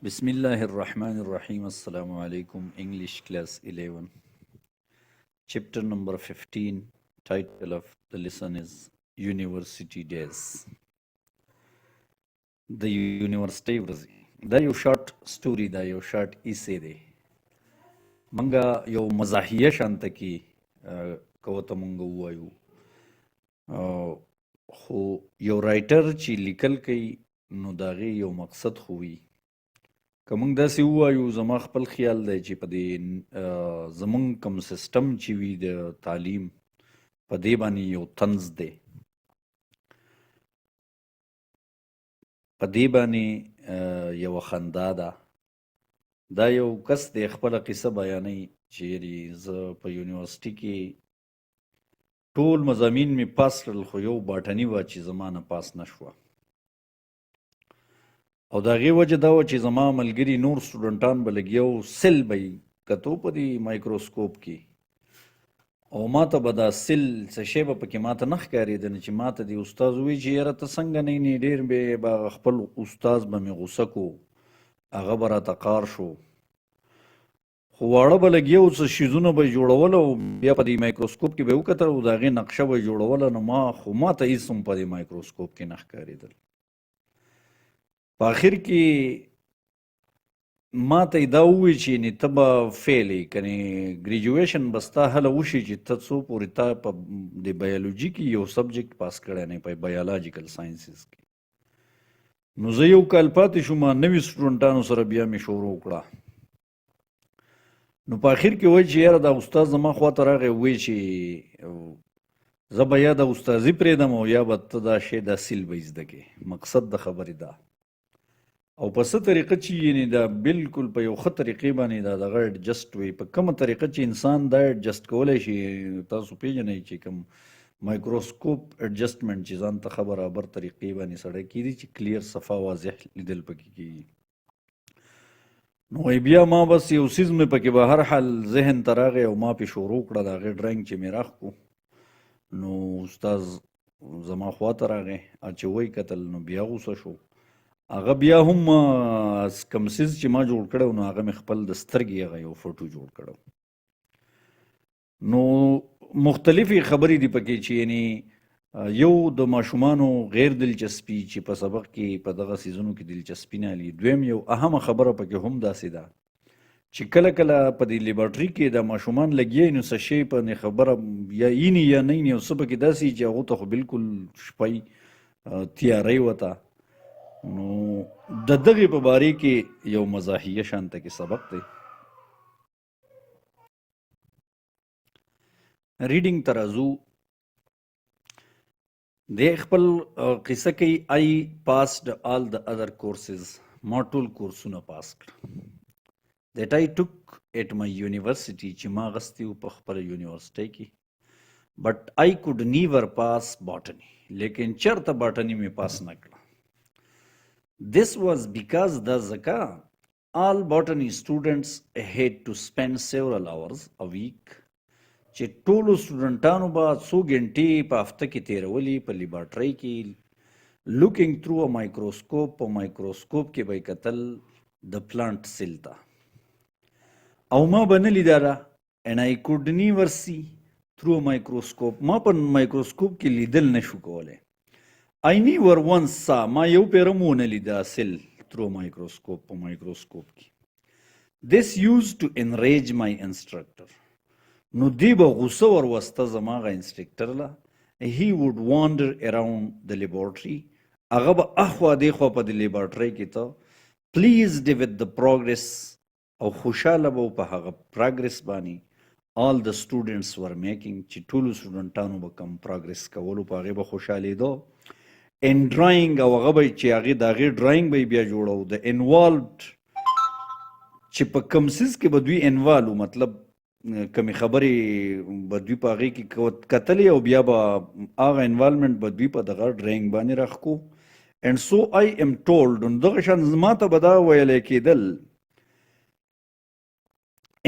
Bismillah ar-Rahman ar-Rahim. Assalamu alaikum. English class 11. Chapter number 15. Title of the lesson is University Days. The University ورځې دا یو شارټ سټوري دا یو شارټ ایسې دی منګه یو مزاحیه شانته کې کوته مونږ وایو خو یو رائټر چې لیکل کوي نو د هغې یو مقصد خو وي که موږ داسې ووایو زما خپل خیال دی چې په دې زموږ کوم سیسټم چې وي د تعلیم په دې باندې یو طنز دی په دې باندې یوه خندا ده دا یو کس دی خپله قصه بیانوي چې زه په یونیورسټي کې ټول مضامین مې پاس کړل خو یو باټني وه چې زما نه پاس نه شوه او د هغې وجه دا وه چې زما ملګري نور سټوډنټان به لږ یو سل به یې کتو په دې مایکروسکوپ کې او ما ته به دا سل څه شی به پکې ما ته نه ښکارېده نه چې ما ته دې استاد ووایي چې یاره ته څنګه نه یې ډېر به خپل استاد به مې غوسه کو هغه به راته قار شو خو واړه به لږ یو څه شیزونه به یې جوړول او بیا په دې مایکروسکوپ کې به یې وکتل او د هغې نقشه به یې جوړوله نو ما ته هېڅ هم په دې مایکروسکوپ کې نه ښکارېدل په آخر کې ما ته یې دا ووایي چې یعنې ته به فیل یې که ګریجویشن به ستا هله وشي چې ته څو پورې تا په د بیولوژي کې یو سبجیکټ پاس کړی نه په بایولوجیکل ساینسز کې نو زه یو کال پاتې شوم نوي سټوډنټانو سره بیا مې شروع وکړه نو په آخر کې وایي چې یاره دا استاد زما خواته راغی وایي چې زه به یا د استازي پرېږدم او یا به ته دا شی دا سیل به یې زده کړې مقصد د خبرې دا او په څه طریقه چې یعنې دا بلکل په یو ښه طریقې باندې دا دغه ایډجسټ وي په کومه طریقه چې انسان دا ایډجسټ کولی شي تاسو پیژنئ چې کوم مایکروسکوپ ایډجسټمنټ چې ځان ته ښه برابر طریقې باندې سړی کېدي چې کلیر صفا واضح لیدل پکې کېږي نو بیا ما بس یو څیز مې پکې به هر حال ذهن ته راغی او ما پې شروع کړه د هغې ډرنګ چې مې راښکو نو استاز زما خواته راغی چې وایي کتل نو بیا غوسه شو هغه بیا هم کوم څیز چې ما جوړ کړی نو هغه مې خپل د سترګې هغه یو فوټو جوړ کړی نو مختلفې خبرې دي پکې چې یعنې یو د ماشومانو غیر دلچسپي چې په سبق کې په دغه څیزونو کې دلچسپي نه لي دویم یو اهمه خبره پکې هم داسې ده چې کله کله په دې لیبارټري کې د ماشومان لګیا نو څه شی په خبره یا ایني یا نه ایني او څه پکې داسې چې هغو ته خو بلکل شپی تیاری وته نو د دغې په باره کې یو مزاحیه شانته کې سبق دی ریډینګ ته راځو دی خپل قصه کوي I passed all the other courses ما ټول کورسونه پاس کړه that I took at my university چې ما غستی و په خپل یونیورسټۍ کې but I could never pass botany لیکن چرته باټني مې پاس نه کړه This was because the zaka all botany students had to spend several hours a week چې ټولو سټوډنټانو به څو ګنټې په هفته کې تېرولي په لیبارټرۍ کې looking through a microscope په مایکروسکوپ کې به یې کتل د پلانټ سیل ته او ما به نه لیدله and I could never see through a microscope ما په مایکروسکوپ کې لیدل نه شو کولی I never once saw ما یو پیره مو ونه لیده سیل through microscope په مایکروسکوپ کې This used to enrage my instructor نو دی به غوسه وروسته زما هغه انسټرکټر له he would wander around the laboratory هغه به اخوا دېخوا په د لیبارټرۍ کې ته pleased with the progress او خوشحاله به په هغه پراګرس باندې all the students were making چې ټولو سټوډنټانو به کوم پراګرس کولو په هغې به خوشحالېدو and drawing او هغه به چې هغې د هغې ډرایینګ به یې بیا جوړو د involved چې په کوم څیز کې به دوی انوالو مطلب کمی خبرې به دوی په هغې کې کتلې او بیا به هغه انوالمنټ به دوی په دغه ډرایینګ باندې راښکو and so I am told نو دغه شان ما ته به دا ویلی کېدل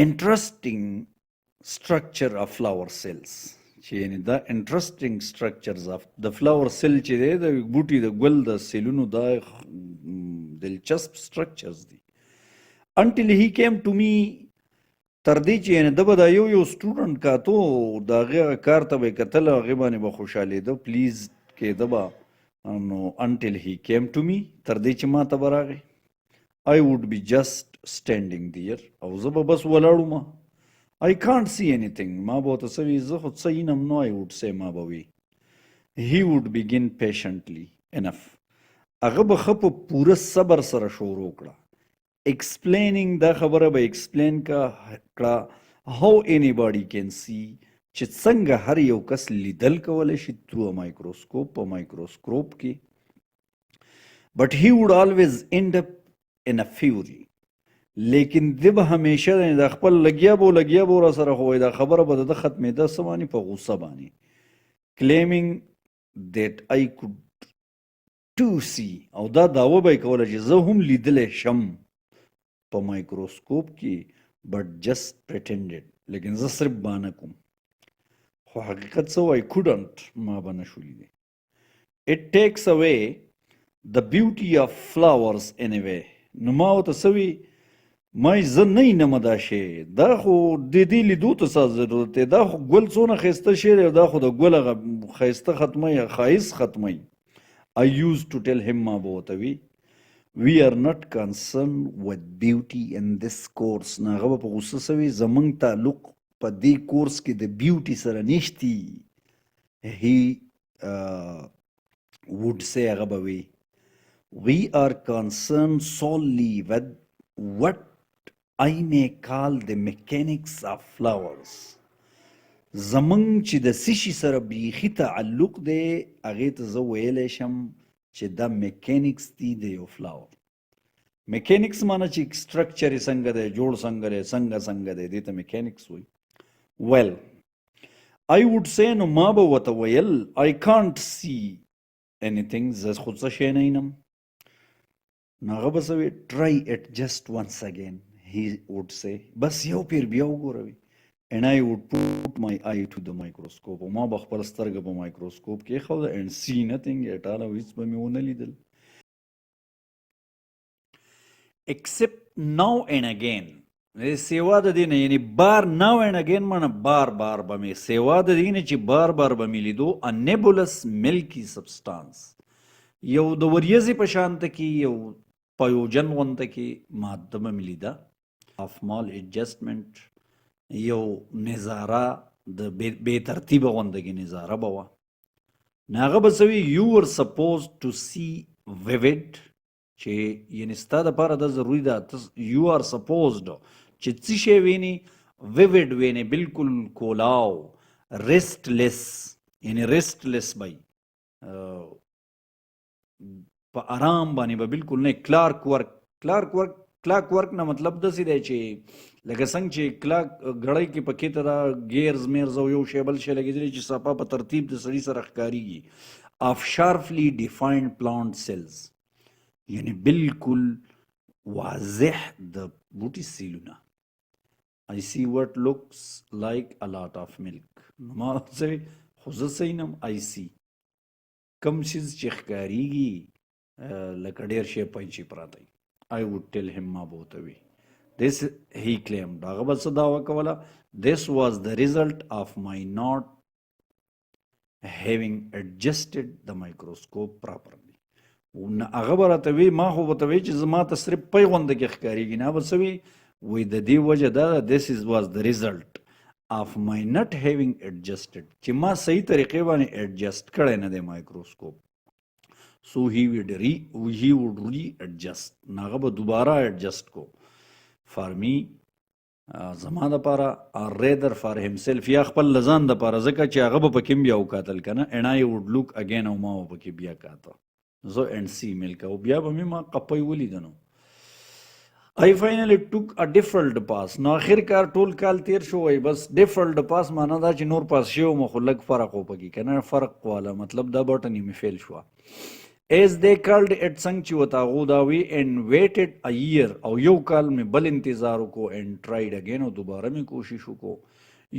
interesting structure of flower cells چې یعنې دا interesting structures of the flower cell چې دی د بوټي د ګل د سیلونو دا دلچسپ structures دي until he came to me. تر دې چې یعنې ده به دا یو سټوډنټ کاتو د هغې کار ته به یې کتل هغې باندې به خوشحالېده پلیز کېده به نو until he came to me تر دې چې ما ته به راغی I would be just standing there او زه به بس ولاړ وم I can't see anything ما به ورته څه وي زه خو څه وینم نو I would say ما به وي he would begin patiently enough هغه به ښه په پوره صبر سره شروع کړه explaining دا خبره به explain کړه how anybody can see چې څنګه هر یو کس لیدل کولی شي through a microscope په مایکروسکوپ کې but he would always end up in a fury لیکن دی به همیشه د خپل لګیا به را سره خو دا خبره به د ختمېده څه باندې په غوسه باندې claiming that I could too see او دا دعوه به یې کوله چې زه هم لیدلی شم په مایکروسکوپ کې but just pretended لیکن زه صرف بانه کوم خو حقیقت څه I couldn't ما به نشو لیدی it takes away the beauty of flowers anyway نو ما ورته څه وي ما زه نه ینم دا شی دا خو د دې لیدو ته څه ضرورت دی دا خو ګل څونه ښایسته شی دی دا خو د ګل هغه ښایسته ختموي ښایست ختموي I used to tell him ما به ورته وي we are not concerned with beauty in this course نه هغه به په غوسه څه وي زموږ تعلق په دې کورس کې د بیوټي سره نشتی he would say هغه به وي we are concerned solely with what I may call the mechanics of flowers زمونږ چې د څه شي سره بیخي تعلق دی هغې ته زه ویلی شم چې دا میکینکس دی د یو فلاور میکینکس معنی چې سټرکچر یې څنګه دی جوړ څنګه دی څنګه دی دې ته میکینکس وایي well I would say نو ما به ورته ویل I can't see anything زه خو څه شی نه وینم نو هغه به څه وي try it just once again he would say بس یو پیر بیا وګوره and I would put my eye to the microscope وما به خپل سترګه په مایکروسکوپ کې ایښوده and see nothing at all او هیڅ به مې ونه لیدل except now and again سیوا د دې نه یعنی بار now and again معنی بار به مې سیوا د دې نه چې بار به مې لیدو a nebulous milky substance یو د وریځې په شانته کې یو پیوجن غونته کې ماده به مې لیده of small adjustment یو نظاره د بې ترتیبه غوندګي نظاره به وه نو هغه به څه وي you were supposed to see vivid چې یعنې ستا دپاره دا ضروري ده you are supposed چې څه شی ویني vivid ویني بلکل کولاو restless یعنې restless به په آرام باندې به بلکل نه کلاک ورک نه مطلب داسې دی چې لکه څنګه چې کلاک ګړۍ کې پکې ته دا ګیرز میرز او یو شی بل شی لګېدلی چې صفا په ترتیب د سړي سره ښکارېږي of sharply defined plant cells یعنی بالکل واضح د بوټي سیلونه I see what looks like a lot of milk نو ما څه خو زه څه وینم I see کم شیز چې ښکارېږي لکه ډېر شی پنچې پراته وي I would tell him ما به ورته وي this he claimed هغه به څه دعوه کوله this was the result of my not having adjusted the microscope properly هغه به راته وي ما خو ورته وی چې زما ته صرف پی غونده کې ښکارېږي نه به څه وي وایي د دې وجه دا ده this was the result of my not having adjusted چې ما صحیح طریقې باندې adjust کړی نه دی مایکروسکوپ so he would readjust هغه به دوباره adjust کو for me زما دپاره or rather for himself یا خپل لځان دپاره ځکه چې هغه به پکې بیا وکاتل که نه and I would look again او ما به پکې بیا کاته زه and see milk او بیا به مې ما قپی ولیده نو I finally took a default pass نو آخر کار ټول کال تیر شو وای بس default pass معنا دا چې نور پاس شوی وم خو لږ فرق و پکې که نه فرق واله مطلب دا بټنې مې فیل شوه as they called it څنګه چې ورته هغو دا وي and waited a year او یو کال مې بل انتظار وکړو and tried again او دوباره مې کوشش وکړو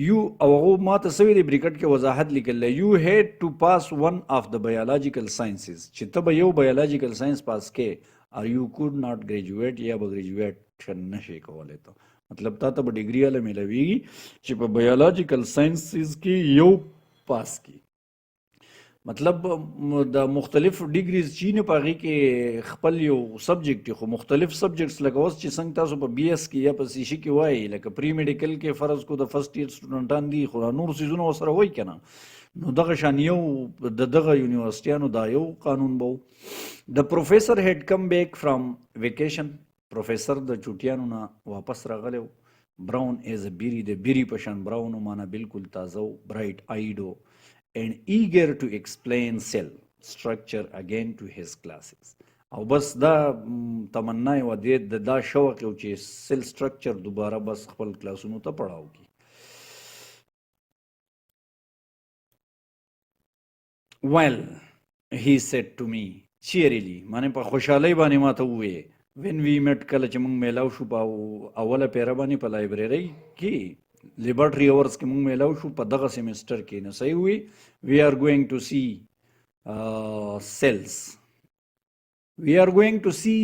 you او هغو ما ته څه وي دی بریکټ کې وضاحت لیکلی you had to pass one of the biological sciences چې ته به یو biological science پاس کې or you could not graduate یا به graduate نشي کولای ته مطلب تا ته به ډیګري والا میلاویږي چې په بایولوجیکل ساينسز کې یو پاس کی مطلب د مختلف ډیګریز چې نه پاغي کې خپل یو سبجیکټ خو مختلف سبجیکټس لکه اوس چې څنګه تاسو په بي اس کې یا په سی شي کې وایي لکه پری میډیکل کې فرض کو د فرست ایئر سټوډنټان دي خو نور سيزونه سره وایي کنه نو دغه شان یو دغه یونیورسيټیانو دا یو قانون بو د پروفیسر هډ کم بیک فرام ویکیشن پروفیسر د چوټیانو نه واپس راغلو براون از ا بیری د بیری پشان براون معنا بالکل تازه برایټ آیډو and eager to explain cell structure again to his classes او بس دا تمنا و د دا شوق یو چې سیل سټرکچر دوباره بس خپل کلاسونو ته پڑھاو کی well he said to me cheerily معنی په خوشحالي باندې ماته وې when we met کله چې موږ میلاو شو په اوله پیره باندې په لایبرری کې لیبرټری اورز کې موږ میلاو شو په دغه سیمستر کې نو صحیح وي we are going to see cells we are going to see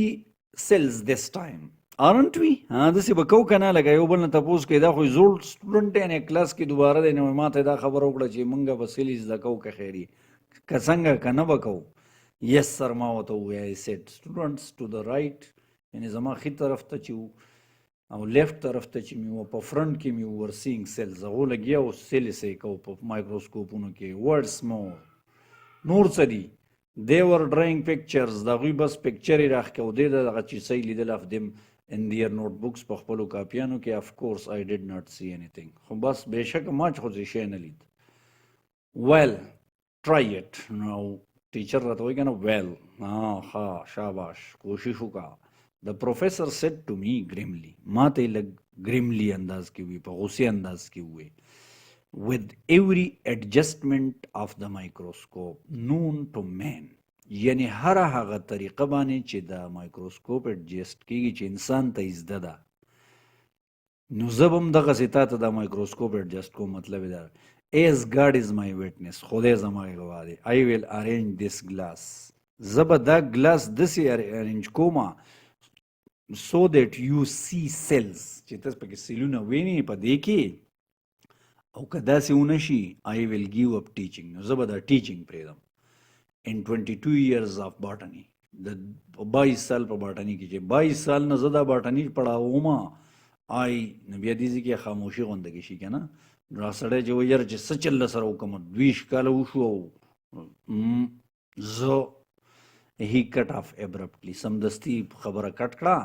cells this time aren't we داسې به کو کنه لکه یو بل نه تپوس کې دا خو زوړ سټوډنټ دی نه کلاس کې دوباره دی نو ماته دا خبره وکړه چې موږ به سیل زده کوو که خیري که څنګه که نه به کوو yes sir ما ورته ووایه I said students to the right یعنې زما ښي طرف ته چې او لیفت طرف ته چې مې په فرنٹ کې مې ور سینګ سیلز هغو لګیا او سیل یې کو په مایکروسکوپونو کې ورډس نور څه دي they were drawing pictures د هغوی بس پکچر یې راښکو دی دغه چې څه لیدل of them in their notebooks په خپلو کاپیانو کې of course I did not see anything خو بس بېشکه ما چې خو څه شی نه لید well try it نو ټیچر راته وایي که نه well ښه شاباش کوشش وکړه The professor said to me grimly ما ته یې لږ grimly انداز کې وي په غصې انداز کې وي with every adjustment of the microscope known to man یعنی هر هغه طریقه باندې چې د مایکروسکوپ اډجسټ کېږي چې انسان ته یې زده ده نو زه به هم دغسې تا ته د مایکروسکوپ اډجسټ کوم مطلب یې دا as God is my witness خدای زما ګواه دی I will arrange this glass زه به دا ګلاس داسې ارینج کومه so that you see cells چې تاسو پکې سیلونه ویني په دې کې او که داسې ونه شي I will give up teaching نو زه به دا ټیچینګ پرېږدم in 22 years of botany د 22 سال په باټني کې چې 22 سال نه زه دا باټني پړاوم آی نو بیا دې کې خاموشي غونډه کې شي که نه را سړی چې وایي یاره چې څه چل سره وکړم 20 کاله وشو او زه he cut off abruptly سمدستی خبره کټ کړه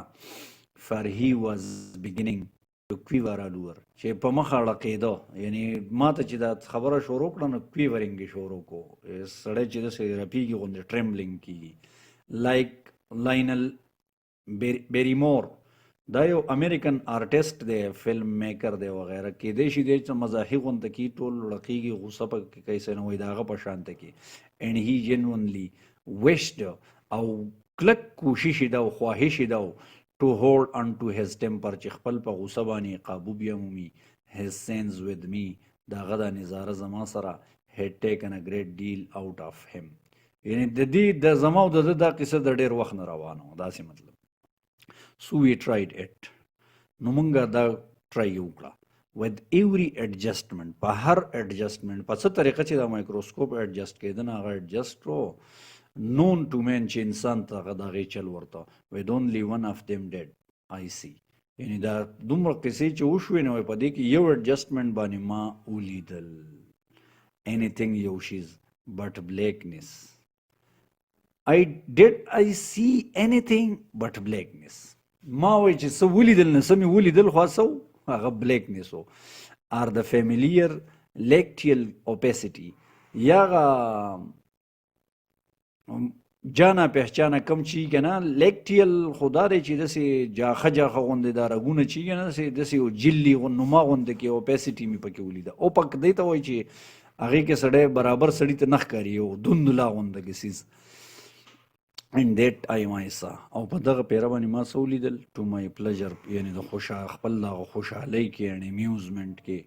for he was beginning to quiver all over چې په مخ اړقېده یعنی ما ته چې دا خبره شروع کړه نو کویورینګ یې شروع کو سړی چې داسې رپېږي غوندې ټرمبلینګ کېږي لایک لاینل بیریمور دا یو امریکن آرټسټ دی فلم میکر دی وغیره کېدی شي دی چې مزاحي غونده کې ټول لړقېږي غوسه پکې کیسې نه وایي د هغه په شانته کې and he genuinely wished او کلک کوشش یې دا او خواهش یې دا to hold on to his temper چې خپل په غوسه باندې قابو بیا مومي his sins with me د هغه دا نظاره زما سره had taken a great deal out of him یعنی د دې د زما او د ده دا قصه د ډېر وخت نه روانه وه داسې مطلب so we tried it نو مونږ دا ټرای وکړه with every adjustment په هر adjustment په څه طریقه چې دا مایکروسکوپ adjust کېده نه هغه adjust کړو known to man چې انسان ته هغه د هغې چل ورته with only one of them dead I see یعنی دا دومره قصې چې وشوې نو په دې کې یو adjustment باندې ما ولیدل anything یو شیز but blackness I see anything but blackness ما وایي چې څه ولیدل نه څه مې ولیدل خو څه هغه blackness و are the familiar lacteal opacity یا جانا پہچانا کم چی که نه لیکټیل خو دا دی چې داسې جاخه جاخه غوندې دا رګونه چې که نه داسې یو جلي نما غوندې کې اوپیسټي مې پکې ولیده اوپک دی ته وایي چې هغې کې سړی برابر سړي ته نه ښکاري یو دوندلا غونده کې سیز and that I myself او په دغه پیره باندې ما څه ولیدل to my pleasure یعنې د خپل دغه خوشحالۍ کې یعنې amusement کې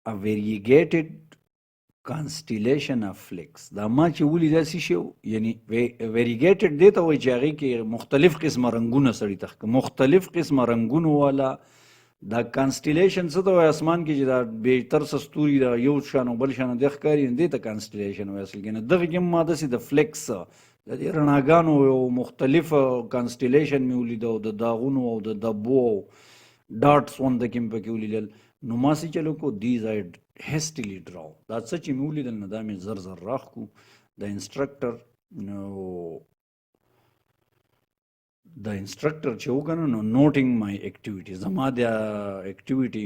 a variegated کانسټیلیشن اف فلیکس دا ما چې ولي داسې شو یعنی ویریګیټډ دی ته وایي چې هغې کې مختلف قسمه رنګونه سړي ته مختلف قسمه رنګونو والا دا کانسټیلیشن څه ته وایي اسمان کې چې دا بهتر ستوري دا یو شان او بل شان دی ښکاري دې ته کانسټیلیشن وایي اصل کې نه دغه کې ما داسې د فلیکس د دې رڼاګانو یو مختلف کانسټیلیشن مې ولیده او د داغونو او د دبو او ډاټس غونده کې مې پکې ولیدل نو ما سې چلو کو دیز آی هیسټیلی ډراو دا څه چې مې ولیدل نو دا مې زر زر راښکو د انسټرکټر چې وکنه نو نوټینګ مای اکټیویټي زما د اکټیویټي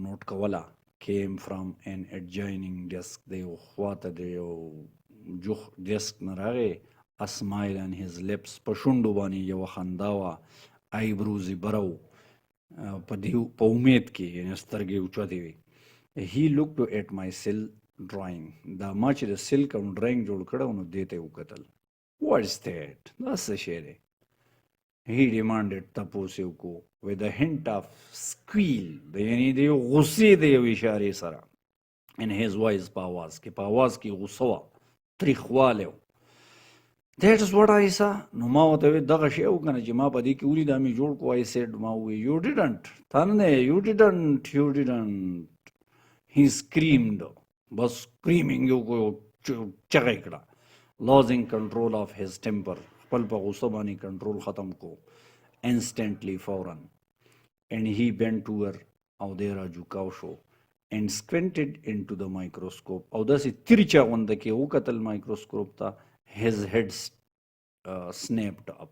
نوٹ کوله came from an adjoining desk دی یو خواته د یو جوخ ډیسک نه راغی a smile on his lips په شونډو باندې یوه خندا وه ایبروز یې بره و په امید کې یعنې سترګې اوچتې وې he looked at my cell drawing دا ما چې د سلک او ډرایینګ جوړ کړی نو دې ته یې وکتل what is that دا څه شی دی he demanded تپوس یې وکړو with a hint of squeal یعنې د یو غصې د یو اشارې سره in his voice په آواز کې غصه وه تریخوالی و That is what I saw. نو ما ورته وویل دغه شی وکنه چې ما په دې کې ولید مې جوړ کو I said ما وویل you didn't تا نه you didn't he screamed بس screaming یو چغه یې کړه losing control of his temper خپل په غصه باندې کنټرول ختم کو instantly فورا and he bent over او دی را جوکاو شو and squinted into the microscope او داسې تریچا غونده کې وکتل مایکروسکوپ ته his head snapped up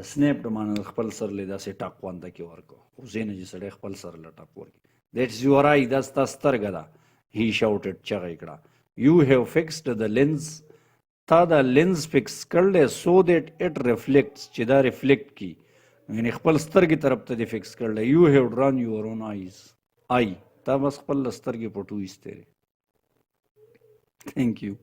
snapped معنی خپل سر له داسې ټاک غونده کې ورکو خو ځینې چې سړی خپل سر له ټاک ورکي that's your eye دا ستا سترګه ده he shouted چغه یې کړه you have fixed the lens تا دا لینز فکس کړلی so that it reflects چې دا ریفلیکټ کی یعنی خپل سترګې طرف ته دې فکس کړلی you have drawn your own eyes تا بس خپل سترګې پټو ایستې thank you